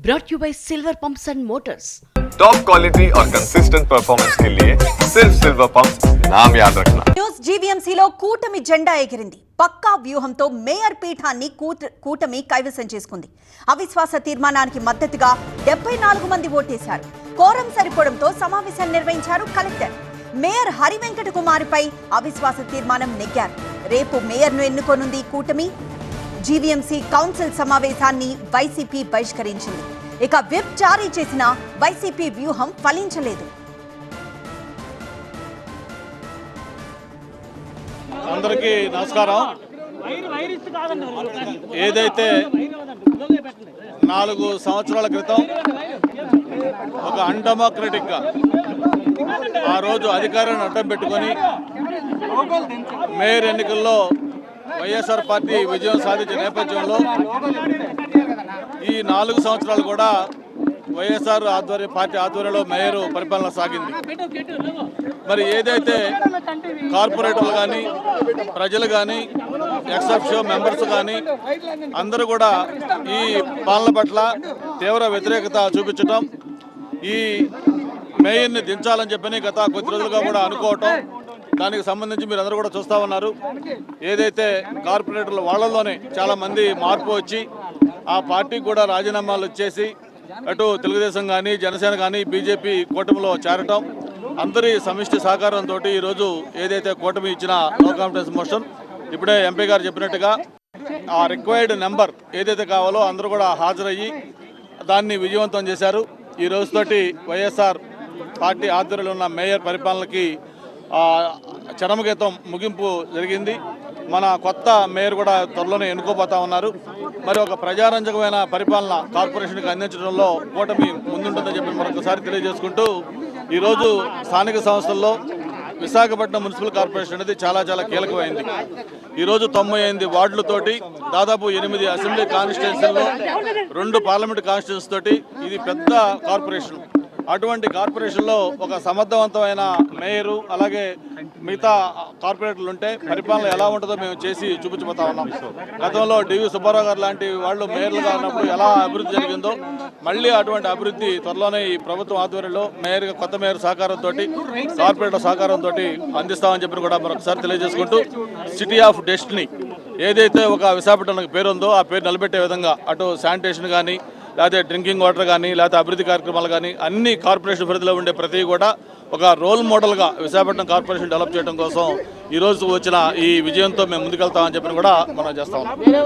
brought you by Silver Pumps and Motors. Top quality और consistent performance के लिए सिर्फ सिल्वर पंप्स नाम याद रखना। న్యూస్ జీవీఎంసీలో కూటమి జెండా ఎగిరింది. పక్కా వ్యూహంతో మేయర్ పీఠాన్ని కూటమి కైవసం చేసుకుంది. అవిశ్వాస తీర్మానానికి మద్దతుగా 74 మంది ఓటేశారు. కోరం సరిపోవడంతో సమావేశాన్ని నిర్వహించారు కలెక్టర్. మేయర్ హరివెంకట కుమార్పై అవిశ్వాస తీర్మానం నెగ్గారు. రేపు మేయర్ను ఎన్నుకోనుంది కూటమి. జీవీఎంసీ కౌన్సిల్ సమావేశాన్ని వైసీపీ బహిష్కరించింది. ఇక విప్ జారీ చేసిన వైసీపీ వ్యూహం ఫలించలేదు. అందరికీ నమస్కారం. ఏదైతే 4 సంవత్సరాల క్రితం ఒక అన్డెమోక్రటిక్ గా ఆ రోజు అధికారాన్ని అడ్డం పెట్టుకొని మేయర్ ఎన్నికల్లో వైఎస్ఆర్ పార్టీ విజయం సాధించిన నేపథ్యంలో ఈ 4 సంవత్సరాలు కూడా వైఎస్ఆర్ పార్టీ ఆధ్వర్యంలో మేయర్ పరిపాలన సాగింది. మరి ఏదైతే కార్పొరేటర్లు కానీ ప్రజలు కానీ ఎక్సెప్షో మెంబర్స్ కానీ అందరూ కూడా ఈ పాలన పట్ల తీవ్ర వ్యతిరేకత చూపించడం, ఈ మేయర్ని దించాలని చెప్పని గత కొద్ది రోజులుగా కూడా అనుకోవటం, దానికి సంబంధించి మీరు అందరూ కూడా చూస్తూ ఉన్నారు. ఏదైతే కార్పొరేటర్లు వాళ్ళలోనే చాలామంది మార్పు వచ్చి ఆ పార్టీకి కూడా రాజీనామాలు వచ్చేసి అటు తెలుగుదేశం కానీ జనసేన కానీ బీజేపీ కూటమిలో చేరటం, అందరి సమిష్టి సహకారంతో ఈరోజు ఏదైతే కూటమి ఇచ్చిన నో కాన్ఫిడెన్స్ మోషన్ ఇప్పుడే ఎంపీ గారు చెప్పినట్టుగా ఆ రిక్వైర్డ్ నెంబర్ ఏదైతే కావాలో అందరూ కూడా హాజరయ్యి దాన్ని విజయవంతం చేశారు. ఈ రోజుతోటి వైఎస్ఆర్ పార్టీ ఆధ్వర్యంలో ఉన్న మేయర్ పరిపాలనకి చరమగీతం ముగింపు జరిగింది. మన కొత్త మేయర్ కూడా త్వరలోనే ఎన్నుకోబోతా ఉన్నారు. మరి ఒక ప్రజారంజకమైన పరిపాలన కార్పొరేషన్కి అందించడంలో కూటమి ముందుంటుందని చెప్పి మరొకసారి తెలియజేసుకుంటూ ఈరోజు స్థానిక సంస్థల్లో విశాఖపట్నం మున్సిపల్ కార్పొరేషన్ అనేది చాలా కీలకమైంది. ఈరోజు 98 వార్డులతోటి దాదాపు 8 అసెంబ్లీ కాన్స్టిట్యున్సీల్లో 2 పార్లమెంట్ కాన్స్టిట్యున్సీ తోటి ఇది పెద్ద కార్పొరేషన్. అటువంటి కార్పొరేషన్లో ఒక సమర్థవంతమైన మేయరు అలాగే మిగతా కార్పొరేటర్లు ఉంటే పరిపాలన ఎలా ఉంటుందో మేము చేసి చూపించబోతా ఉన్నాం. గతంలో డివి సుబ్బారావు గారు లాంటి వాళ్ళు మేయర్లుగా ఉన్నప్పుడు ఎలా అభివృద్ధి జరిగిందో మళ్ళీ అటువంటి అభివృద్ధి త్వరలోనే ఈ ప్రభుత్వం ఆధ్వర్యంలో కొత్త మేయర్ సహకారంతో కార్పొరేటర్ సహకారంతో అందిస్తామని చెప్పి కూడా మరొకసారి తెలియజేసుకుంటూ సిటీ ఆఫ్ డెస్టినీ ఏదైతే ఒక విశాఖపట్నానికి పేరు ఉందో ఆ పేరు నిలబెట్టే విధంగా అటు శానిటేషన్ కానీ లేకపోతే డ్రింకింగ్ వాటర్ కానీ లేకపోతే అభివృద్ధి కార్యక్రమాలు కానీ అన్ని కార్పొరేషన్ పరిధిలో ఉండే ప్రతి కూడా ఒక రోల్ మోడల్గా విశాఖపట్నం కార్పొరేషన్ డెవలప్ చేయడం కోసం ఈరోజు వచ్చిన ఈ విజయంతో మేము ముందుకెళ్తామని చెప్పి కూడా మనం చేస్తాం.